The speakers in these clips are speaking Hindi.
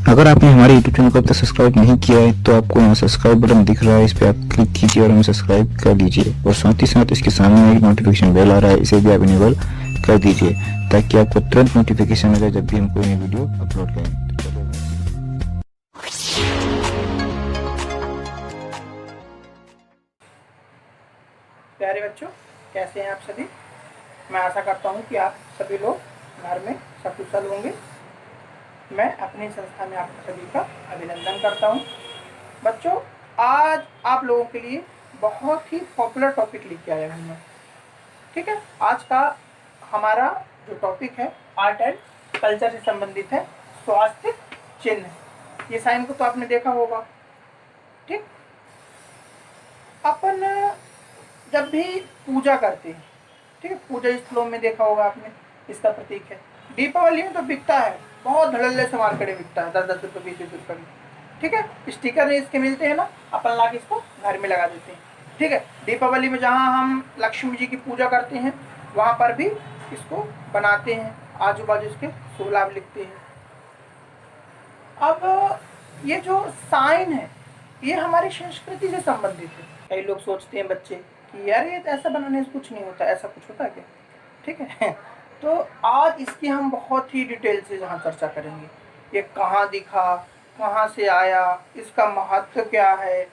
अगर आपने हमारे YouTube चैनल को अब तक सब्सक्राइब नहीं किया है तो आपको यहाँ सब्सक्राइब बटन दिख रहा है, इस पर आप क्लिक कीजिए और हमें सब्सक्राइब कर लीजिए। और साथ ही साथ इसके सामने एक नोटिफिकेशन बेल आ रहा है, इसे भी आप इनेबल कर दीजिए ताकि आपको तुरंत नोटिफिकेशन मिले जब भी हम कोई नई वीडियो अपलोड करें। प्यारे बच्चों, कैसे हैं आप सभी। मैं आशा करता हूं कि आप सभी लोग घर में सकुशल होंगे। मैं अपनी संस्था में आप सभी का अभिनंदन करता हूं। बच्चों, आज आप लोगों के लिए बहुत ही पॉपुलर टॉपिक लेके आया हूं मैं। ठीक है, आज का हमारा जो टॉपिक है आर्ट एंड कल्चर से संबंधित है, स्वास्तिक चिन्ह। ये साइन को तो आपने देखा होगा। ठीक, अपन जब भी पूजा करते हैं, ठीक है, पूजा स्थलों में देखा होगा आपने, इसका प्रतीक है। दीपावली में तो बिकता है, बहुत धड़ल्ले से मार्केट में बिकता है, 10-10 रुपये 20-20 रुपये में। ठीक है, स्टिकर इसके मिलते हैं ना, अपन ला के इसको घर में लगा देते हैं। ठीक है, दीपावली में जहाँ हम लक्ष्मी जी की पूजा करते हैं वहाँ पर भी इसको बनाते हैं, आजू बाजू इसके शुभ लाभ लिखते हैं। अब ये जो साइन है ये हमारी संस्कृति से संबंधित है। कई लोग सोचते हैं बच्चे कि यार ये ऐसा बनाने से कुछ नहीं होता, ऐसा कुछ होता है क्या। ठीक है, तो आज इसकी हम बहुत ही डिटेल से यहाँ चर्चा करेंगे। ये कहाँ दिखा, कहाँ से आया, इसका महत्व क्या है।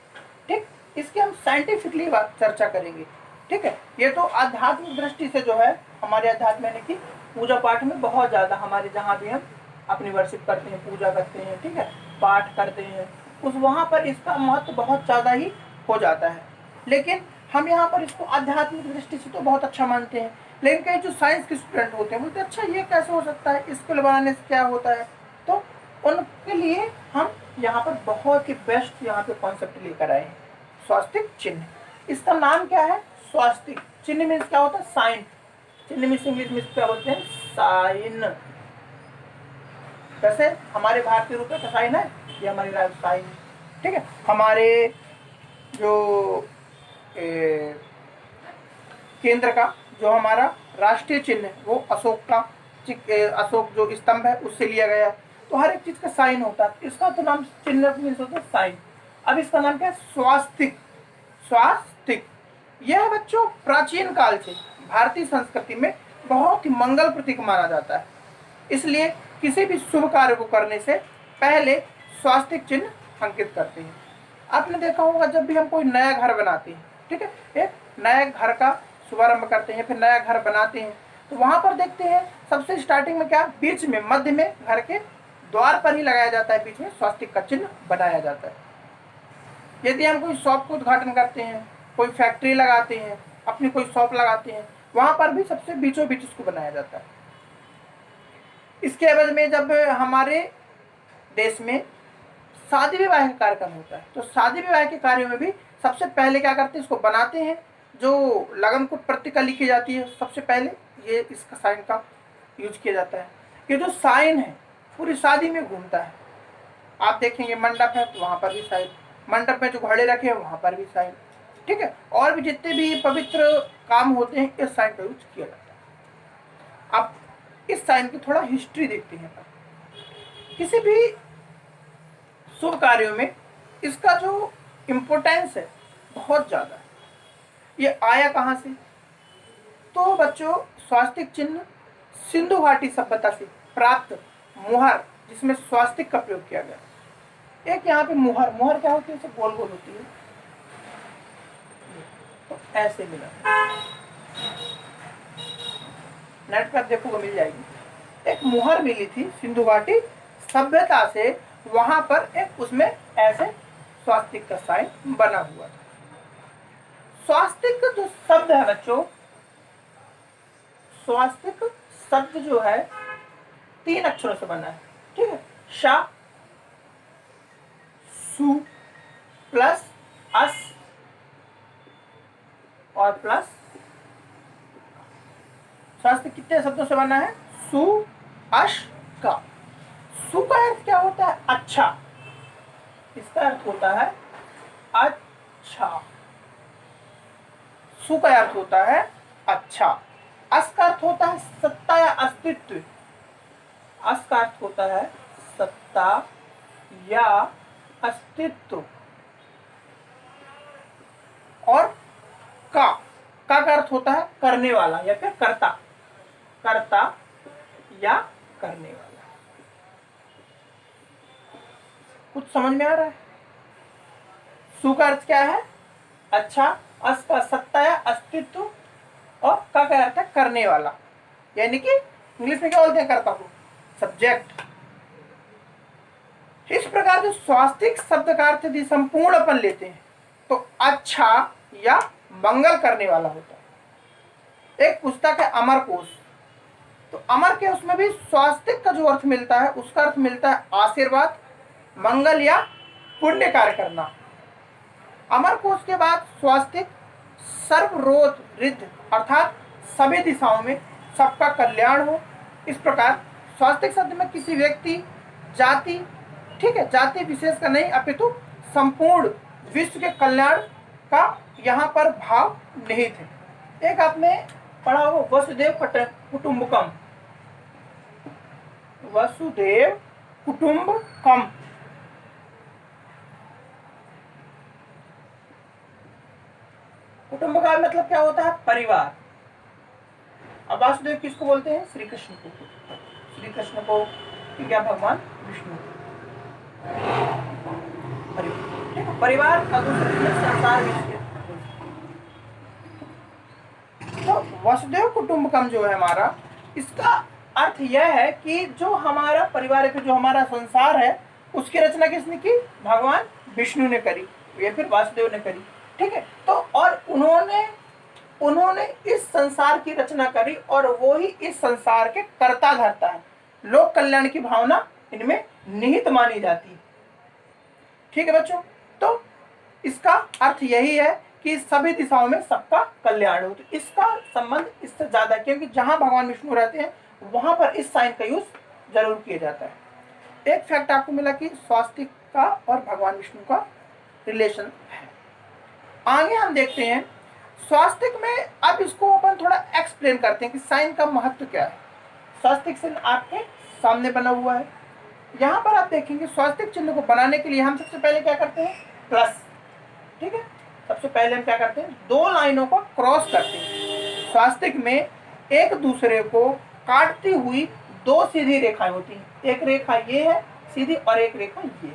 ठीक, इसकी हम साइंटिफिकली बात चर्चा करेंगे। ठीक है, ये तो आध्यात्मिक दृष्टि से जो है हमारे अध्यात्म यानी कि पूजा पाठ में बहुत ज़्यादा, हमारे जहाँ भी हम अपनी वर्शिप करते हैं, पूजा करते हैं, ठीक है, पाठ करते हैं, उस वहाँ पर इसका महत्व बहुत ज़्यादा ही हो जाता है। लेकिन हम यहाँ पर इसको आध्यात्मिक दृष्टि से तो बहुत अच्छा मानते हैं। लेकिन कई जो साइंस के स्टूडेंट होते हैं बोलते हैं अच्छा ये कैसे हो सकता है, स्कूल बनाने से क्या होता है। तो उनके लिए हम यहाँ पर बहुत ही बेस्ट यहाँ पे कॉन्सेप्ट लेकर आए हैं, स्वास्तिक चिन्ह। इसका नाम क्या है, स्वास्तिक चिन्ह मीन्स क्या होता है, साइन। चिन्ह मीन्स इंग्लिश में क्या बोलते हैं, साइन। वैसे हमारे भारतीय रुपए का साइन है, ये हमारी साइन। ठीक है, हमारे जो केंद्र का जो हमारा राष्ट्रीय चिन्ह है वो अशोक का, अशोक जो स्तंभ है उससे लिया गया है। तो हर एक चीज का साइन होता है, इसका तो नाम चिन्ह मीन्स होता है साइन। अब इसका नाम क्या है, स्वास्तिक। स्वास्तिक यह बच्चों प्राचीन काल से भारतीय संस्कृति में बहुत ही मंगल प्रतीक माना जाता है। इसलिए किसी भी शुभ कार्य को करने से पहले स्वास्तिक चिन्ह अंकित करते हैं। आपने देखा होगा जब भी हम कोई नया घर बनाते हैं, ठीक है, एक नए घर का शुभारंभ करते हैं, फिर नया घर बनाते हैं, तो वहां पर देखते हैं सबसे स्टार्टिंग में क्या, बीच में मध्य में घर के द्वार पर ही लगाया जाता है, बीच में स्वास्तिक का चिन्ह बनाया जाता है। यदि हम कोई शॉप का उद्घाटन करते हैं, कोई फैक्ट्री लगाते हैं, अपनी कोई शॉप लगाते हैं, वहां पर भी सबसे बीचों बीच इसको बनाया जाता है। इसके एवज में जब हमारे देश में शादी विवाह का कार्यक्रम होता है तो शादी विवाह के कार्यों में भी सबसे पहले क्या करते हैं, इसको बनाते हैं। जो लगन को पत्रिका लिखी जाती है सबसे पहले ये इसका साइन का यूज किया जाता है। ये जो साइन है पूरी शादी में घूमता है। आप देखेंगे मंडप है तो वहां पर भी साइन, मंडप में जो घड़े रखे हैं वहां पर भी साइन। ठीक है, और भी जितने भी पवित्र काम होते हैं इस साइन का यूज किया जाता है। अब इस साइन की थोड़ा हिस्ट्री देखते हैं। किसी भी शुभ कार्यों में इसका जो इम्पोर्टेंस है बहुत ज़्यादा है। ये आया कहाँ से, तो बच्चों स्वास्तिक चिन्ह सिंधु घाटी सभ्यता से प्राप्त मुहर जिसमें स्वास्तिक का प्रयोग किया गया। एक यहाँ पे मुहर, मुहर क्या होती है, इसे गोल गोल होती है, तो ऐसे मिला, नेट पर देखोगे मिल जाएगी। एक मुहर मिली थी सिंधु घाटी सभ्यता से, वहां पर एक उसमें ऐसे स्वास्तिक का साइन बना हुआ था। स्वास्तिक जो शब्द है बच्चों, स्वास्तिक शब्द जो है 3 अक्षरों से बना है। ठीक है, शा, सु प्लस अस और प्लस। स्वास्तिक कितने शब्दों से बना है, सु अश का। सु का अर्थ क्या होता है, अच्छा, इसका अर्थ होता है अच्छा। सु का अर्थ होता है अच्छा। अस का अर्थ होता है सत्ता या अस्तित्व। अस का अर्थ होता है सत्ता या अस्तित्व। और का अर्थ होता है करने वाला या फिर कर्ता, कर्ता या करने वाला। कुछ समझ में आ रहा है? सु का अर्थ क्या है? अच्छा, अस का सत्ता या अस्तित्व, और का अर्थ है करने वाला, यानी कि इंग्लिश में क्या बोलते हैं कर्ता को? सब्जेक्ट। इस प्रकार जो स्वास्तिक शब्द का अर्थ यदि संपूर्ण अपन लेते हैं तो अच्छा या मंगल करने वाला होता है। एक पुस्तक है अमरकोश, तो अमर के उसमें भी स्वास्तिक का जो अर्थ मिलता है उसका अर्थ मिलता है आशीर्वाद, मंगल या पुण्य कार्य करना। अमरकोश के बाद स्वास्तिक सर्वरोध रिद्ध, अर्थात सभी दिशाओं में सबका कल्याण हो। इस प्रकार स्वास्तिक शब्द में किसी व्यक्ति, जाति, ठीक है, जाति विशेष का नहीं अपितु संपूर्ण विश्व के कल्याण का यहाँ पर भाव निहित है। एक आपने पढ़ा हो वसुदेव कुटुंबकम, वसुदेव कुटुंबकम। कुटुंब का मतलब क्या होता है? परिवार। अब वासुदेव किसको बोलते हैं? श्री कृष्ण को। श्री कृष्ण को क्या? भगवान विष्णु। परिवार का दूसरा संसार विश्व। तो वसुदेव कुटुंबकम जो है हमारा, इसका अर्थ यह है कि जो हमारा परिवार है, जो हमारा संसार है, उसकी रचना किसने की? भगवान विष्णु ने करी या फिर वासुदेव ने करी, ठीक है। तो और उन्होंने इस संसार की रचना करी और वो ही इस संसार के कर्ता धर्ता है। लोक कल्याण की भावना इनमें निहित मानी जाती है, ठीक है बच्चों। तो इसका अर्थ यही है कि सभी दिशाओं में सबका कल्याण हो। तो इसका संबंध इससे ज्यादा, क्योंकि जहां भगवान विष्णु रहते हैं वहां पर इस साइन का यूज जरूर किया जाता है। एक फैक्ट आपको मिला कि स्वास्तिक का और भगवान विष्णु का रिलेशन है। आगे हम देखते हैं स्वास्तिक में, अब इसको अपन थोड़ा एक्सप्लेन करते हैं कि साइन का महत्व क्या है। स्वास्तिक चिन्ह आपके सामने बना हुआ है। यहाँ पर आप देखेंगे स्वास्तिक चिन्ह को बनाने के लिए हम सबसे पहले क्या करते हैं? प्लस, ठीक है। सबसे पहले हम क्या करते हैं? दो लाइनों को क्रॉस करते हैं। स्वास्तिक में एक दूसरे को काटती हुई दो सीधी रेखाएं होती हैं। एक रेखा ये है सीधी और एक रेखा ये।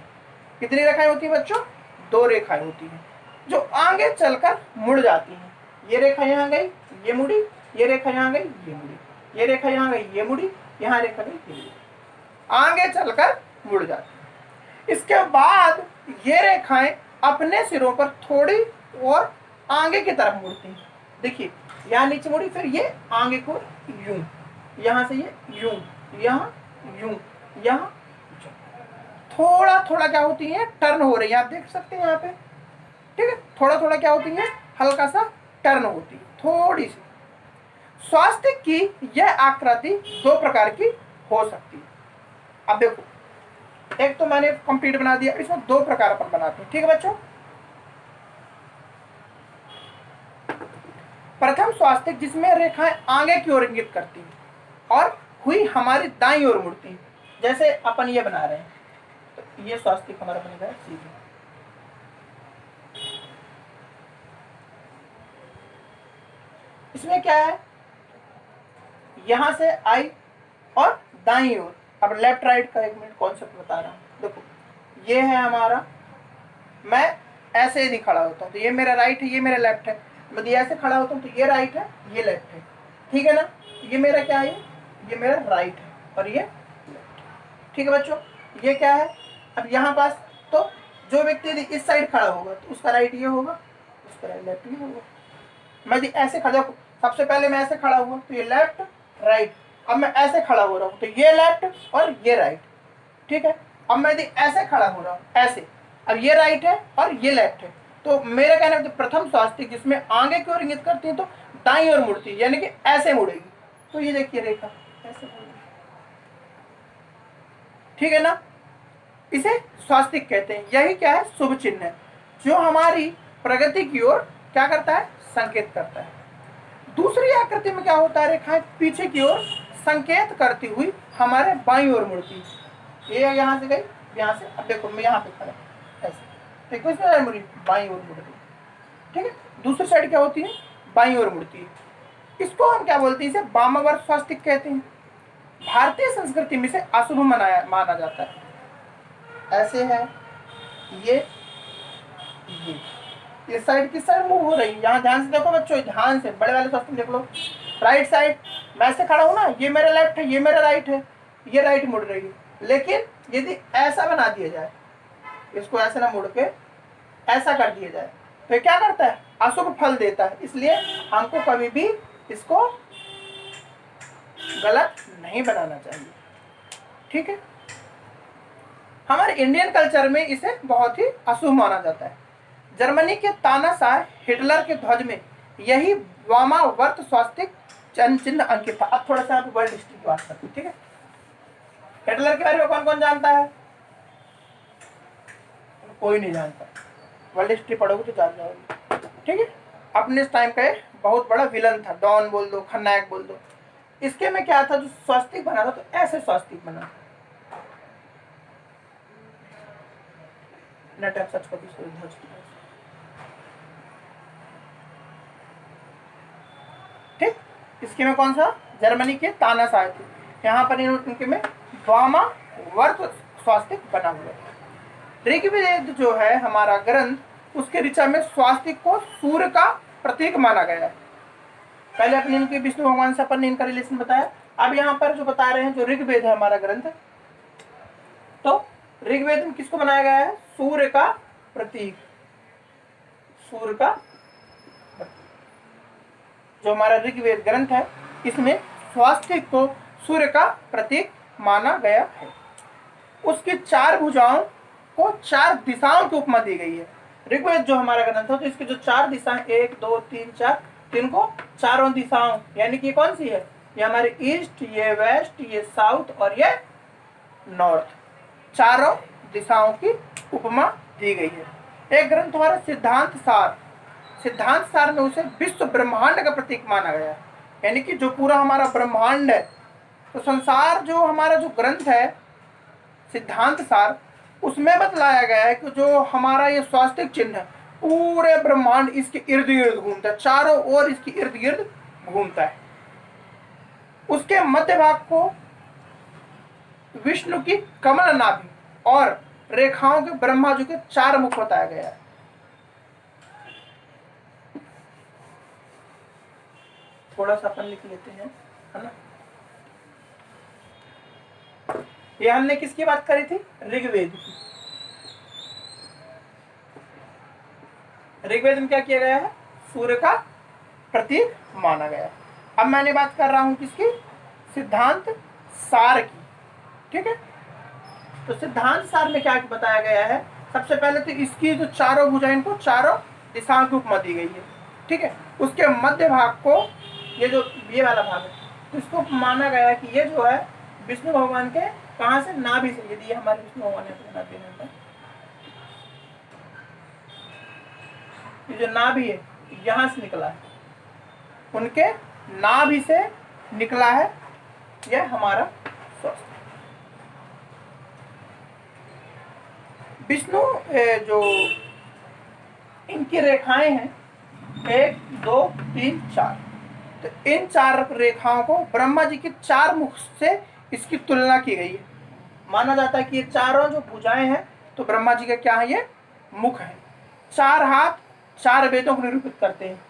कितनी रेखाएं होती हैं बच्चों? दो रेखाएं होती हैं जो आगे चलकर मुड़ जाती हैं। ये रेखा यहाँ गई, ये मुड़ी, ये रेखा यहाँ गई, ये मुड़ी, ये रेखा यहाँ गई, ये मुड़ी, यहाँ रेखा गई, ये मुड़ी, आगे चलकर मुड़ जाती है। इसके बाद ये रेखाएं अपने सिरों पर थोड़ी और आगे की तरफ मुड़ती हैं। देखिए यहाँ नीचे मुड़ी, फिर ये आगे को यूं, यहाँ से ये यूं, यहाँ यूं, यहाँ थोड़ा थोड़ा क्या होती है? टर्न हो रही है। आप देख सकते हैं यहाँ पे, ठीक है। थोड़ा थोड़ा क्या होती है? हल्का सा टर्न होती है, थोड़ी सी। स्वास्तिक की यह आकृति दो प्रकार की हो सकती है। अब देखो, एक तो मैंने कंप्लीट बना दिया, इसमें दो प्रकार अपन बनाते हैं, ठीक है बच्चों। प्रथम स्वास्तिक जिसमें रेखाएं आगे की ओर इंगित करती हैं और हुई हमारी दाईं ओर मुड़ती हैं। जैसे अपन ये बना रहे हैं, तो ये स्वास्तिक हमारा बन गया सीधे। इसमें क्या है? यहां से आई और दाईं ओर। अब लेफ्ट राइट का एक मिनट कॉन्सेप्ट बता रहा हूं। देखो ये है हमारा, मैं ऐसे ही खड़ा होता हूं तो ये मेरा राइट है, ये मेरा लेफ्ट है। मैं ऐसे खड़ा होता हूं तो ये राइट है, ये लेफ्ट है, ठीक है ना। ये मेरा क्या है? ये मेरा राइट है और ये लेफ्ट, ठीक है बच्चों। ये क्या है? अब यहाँ पास तो जो व्यक्ति यदि इस साइड खड़ा होगा तो उसका राइट ये होगा, उसका राइट लेफ्ट ये होगा। मैं यदि ऐसे खड़ा, सबसे पहले मैं ऐसे खड़ा हुआ तो ये लेफ्ट राइट। अब मैं ऐसे खड़ा हो रहा हूँ तो ये लेफ्ट और ये राइट, ठीक है। अब मैं यदि ऐसे खड़ा हो रहा हूँ ऐसे, अब ये राइट है और ये लेफ्ट है। तो मेरा कहना है प्रथम स्वास्तिक जिसमें आगे की ओर इंगित करती है तो दाईं ओर मुड़ती है, यानी कि ऐसे मुड़ेगी। तो ये देखिए रेखा ऐसे मुड़ेगी, ठीक है ना। इसे स्वास्तिक कहते हैं। यही क्या है? शुभ चिन्ह है जो हमारी प्रगति की ओर क्या करता है? संकेत करता है। दूसरी आकृति में क्या होता है? रेखाएं पीछे की ओर संकेत करती हुई हमारे बाईं ओर मुड़ती है। ये यहाँ से गई, यहाँ से, अब देखो मैं यहाँ पे खड़ा ऐसे, तो किस साइड मुड़ी, बाईं ओर मुड़ रही, ठीक है। दूसरी साइड क्या होती है, बाईं ओर मुड़ती है। इसको हम क्या बोलते हैं, इसे वामावर्त स्वास्तिक कहते हैं। भारतीय संस्कृति में इसे अशुभ माना जाता है। ऐसे है ये इस साइड किस साइड मूव हो रही है, यहाँ ध्यान से देखो बच्चों, ध्यान से, बड़े वाले स्वास्तिक देख लो। राइट साइड, मैं ऐसे खड़ा हूँ ना, ये मेरा लेफ्ट है, ये मेरा राइट है, ये राइट मुड़ रही है। लेकिन यदि ऐसा बना दिया जाए, इसको ऐसे ना मुड़ के ऐसा कर दिया जाए, तो ये क्या करता है, अशुभ फल देता है। इसलिए हमको कभी भी इसको गलत नहीं बनाना चाहिए, ठीक है। हमारे इंडियन कल्चर में इसे बहुत ही अशुभ माना जाता है। जर्मनी के तानाशाह हिटलर के ध्वज में यही वामावर्त स्वास्तिक चिन्ह अंकित था। अब थोड़ा सा आप वर्ल्ड हिस्ट्री की बात करते हैं, ठीक है। हिटलर के बारे में कौन कौन जानता है, कोई नहीं जानता, वर्ल्ड हिस्ट्री पढ़ोगे तो जान जाओगे, ठीक है। अपने टाइम का बहुत बड़ा विलन था, डॉन बोल दो, खलनायक बोल दो। इसके में क्या था, जो स्वास्तिक बना था, तो ऐसे स्वास्तिक बना, सच को ठीक। इसके में कौन सा, जर्मनी के तानाशाह थे, यहाँ पर इनके में वामावर्त स्वास्तिक बना हुआ है। ऋग्वेद जो है हमारा ग्रंथ, उसके ऋचा में स्वास्तिक को सूर्य का प्रतीक माना गया है। पहले अपने इनके विष्णु भगवान से अपन ने इनका रिलेशन बताया। अब यहाँ पर जो बता रहे हैं, जो ऋग्वेद है हमारा ग्रंथ, तो ऋग्वेद में किसको बनाया गया है, सूर्य का प्रतीक, सूर्य का प्रतीक। जो हमारा ऋग्वेद ग्रंथ है, इसमें स्वास्तिक को सूर्य का प्रतीक माना गया है। उसकी 4 भुजाओं को 4 दिशाओं की उपमा दी गई है। ऋग्वेद जो हमारा ग्रंथ है, तो इसकी जो 4 दिशाएं, 1 2 3 4, तिनको चारों दिशाओं, यानी कि कौन सी है, ये हमारे ईस्ट, ये वेस्ट, ये साउथ और ये नॉर्थ, चारों दिशाओं की उपमा दी गई है। एक ग्रंथ हमारा सिद्धांत सार, सिद्धांत सार में उसे विश्व ब्रह्मांड का प्रतीक माना गया है, यानी कि जो पूरा हमारा ब्रह्मांड है, तो संसार जो हमारा जो ग्रंथ है सिद्धांत सार, उसमें बतलाया गया है कि जो हमारा ये स्वास्तिक चिन्ह है, पूरे ब्रह्मांड इसके इर्द गिर्द घूमता है, चारों ओर इसके इर्द गिर्द घूमता है। उसके मध्य भाग को विष्णु की कमल नाभि और रेखाओं के ब्रह्मा जी के 4 मुख बताया गया है। थोड़ा सा अपन लिख लेते हैं, है ना। ये हमने किसकी बात करी थी, ऋग्वेद की। ऋग्वेद में क्या किया गया है, सूर्य का प्रतीक माना गया है। अब मैंने बात कर रहा हूं किसकी, सिद्धांत सार की, ठीक है। तो सिद्धांत सार में क्या बताया गया है, सबसे पहले तो इसकी जो चारों भुजाएं, इनको चारों दिशाओं की उपमा दी गई है, ठीक है। उसके मध्य भाग को, ये जो ये वाला भाग है, तो इसको माना गया है कि ये जो है विष्णु भगवान के कहाँ से, नाभि से। यदि ये हमारे विष्णु भगवान है तो नाभि है, ये जो नाभि है यहाँ से निकला है, उनके नाभि से निकला है यह हमारा स्वास्थ्य। विष्णु जो इनकी रेखाएं हैं 1 2 3 4, तो इन 4 रेखाओं को ब्रह्मा जी के 4 मुख से इसकी तुलना की गई है। माना जाता है कि ये चारों जो भुजाएं हैं, तो ब्रह्मा जी का क्या है, ये मुख है। 4 हाथ 4 वेदों को निरूपित करते हैं।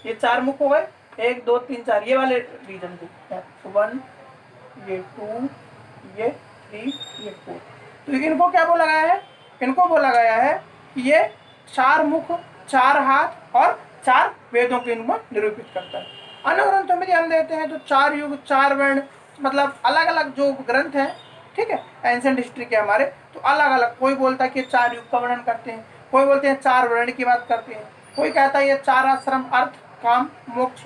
ये 4 मुख हो गए, 1 2 3 4, ये वाले रीजन को 1, ये 2, ये 3, ये 4। तो इनको क्या बोला गया है, इनको बोला गया है कि ये 4 मुख, 4 हाथ और 4 वेदों को इनको निरूपित करता है। अन्य ग्रंथों में ध्यान देते हैं तो 4 युग 4 वर्ण, मतलब अलग अलग जो ग्रंथ हैं, ठीक है, एंशिएंट हिस्ट्री के हमारे, तो अलग अलग, कोई बोलता है कि 4 युग का वर्णन करते हैं, कोई बोलते हैं 4 वर्ण की बात करते हैं, कोई कहता है ये 4 आश्रम, अर्थ काम मोक्ष,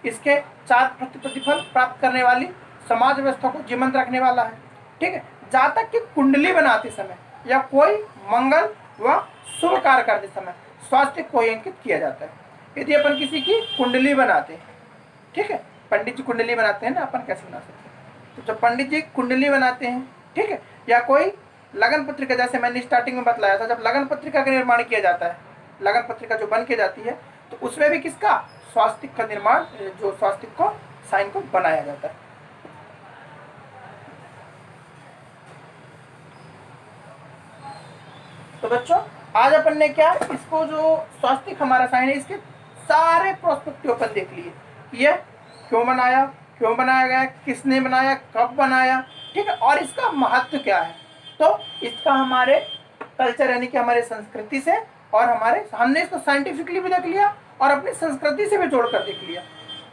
इसके 4 प्रतिफल प्राप्त करने वाली समाज व्यवस्था को जीवंत रखने वाला है, ठीक है। जातक की कुंडली बनाते समय या कोई मंगल व शुभ कार्य करते समय स्वास्थ्य को अंकित किया जाता है। यदि अपन किसी की कुंडली बनाते हैं, ठीक है, पंडित जी कुंडली बनाते हैं ना, अपन कैसे बना सकते हैं, तो जब पंडित जी कुंडली बनाते हैं, ठीक है, या कोई लगन पत्रिका, जैसे मैंने स्टार्टिंग में बतलाया था, जब लगन पत्रिका का निर्माण किया जाता है, लगन पत्रिका जो बन के जाती है, तो उसमें भी किसका, स्वास्तिक का निर्माण, जो स्वास्तिक को साइन को बनाया जाता है। तो बच्चों आज अपन ने क्या, इसको जो स्वास्तिक हमारा साइन है, इसके सारे प्रोस्पेक्टिव अपन देख लिए, ये क्यों बनाया, क्यों बनाया गया, किसने बनाया, कब बनाया, ठीक है, और इसका महत्व क्या है। तो इसका हमारे कल्चर यानी कि हमारे संस्कृति से, और हमने इसको साइंटिफिकली भी देख लिया और अपनी संस्कृति से भी जोड़कर देख लिया।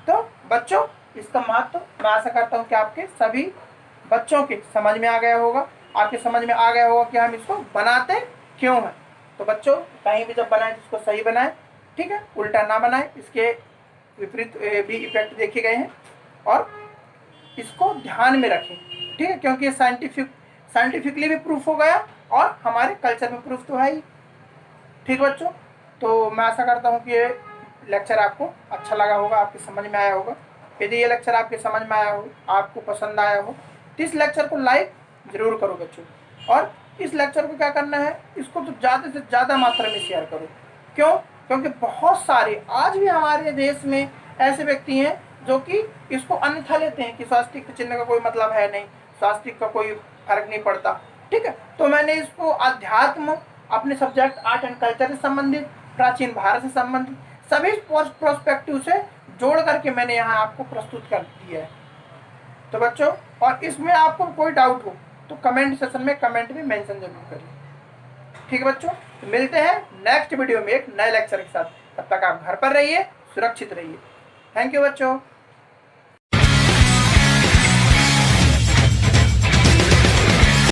तो बच्चों इसका महत्व मैं आशा करता हूँ कि आपके सभी बच्चों के समझ में आ गया होगा, आपके समझ में आ गया होगा कि हम इसको बनाते क्यों हैं। तो बच्चों कहीं भी जब बनाए तो इसको सही बनाए, ठीक है, उल्टा ना बनाए, इसके विपरीत भी इफेक्ट देखे गए हैं, और इसको ध्यान में रखें, ठीक है, क्योंकि ये साइंटिफिकली भी प्रूफ हो गया और हमारे कल्चर में प्रूफ तो है ही। ठीक बच्चों, तो मैं आशा करता हूँ कि ये लेक्चर आपको अच्छा लगा होगा, आपके समझ में आया होगा। यदि ये लेक्चर आपके समझ में आया हो, आपको पसंद आया हो, तो इस लेक्चर को लाइक जरूर करो बच्चों, और इस लेक्चर को क्या करना है, इसको तो ज़्यादा से ज़्यादा मात्रा में शेयर करो। क्यों, क्योंकि बहुत सारे आज भी हमारे देश में ऐसे व्यक्ति हैं जो कि इसको अन्यथा लेते हैं कि स्वास्तिक चिन्ह का कोई मतलब है नहीं, स्वास्तिक का कोई फर्क नहीं पड़ता, ठीक है। तो मैंने इसको अध्यात्म, अपने सब्जेक्ट आर्ट एंड कल्चर से संबंधित, प्राचीन भारत से संबंधित सभी प्रोस्पेक्टिव से जोड़ करके मैंने यहाँ आपको प्रस्तुत कर दिया है। तो बच्चों, और इसमें आपको कोई डाउट हो तो कमेंट सेक्शन में कमेंट में मेंशन जरूर करिए। ठीक है बच्चों, तो मिलते हैं नेक्स्ट वीडियो में एक नए लेक्चर के साथ। तब तक आप घर पर रहिए, सुरक्षित रहिए। थैंक यू बच्चों।